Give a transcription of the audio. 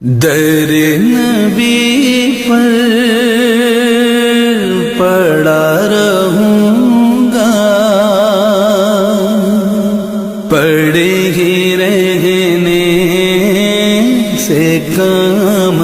दर नबी पर पड़ा रहूंगा, पड़े ही रहने से काम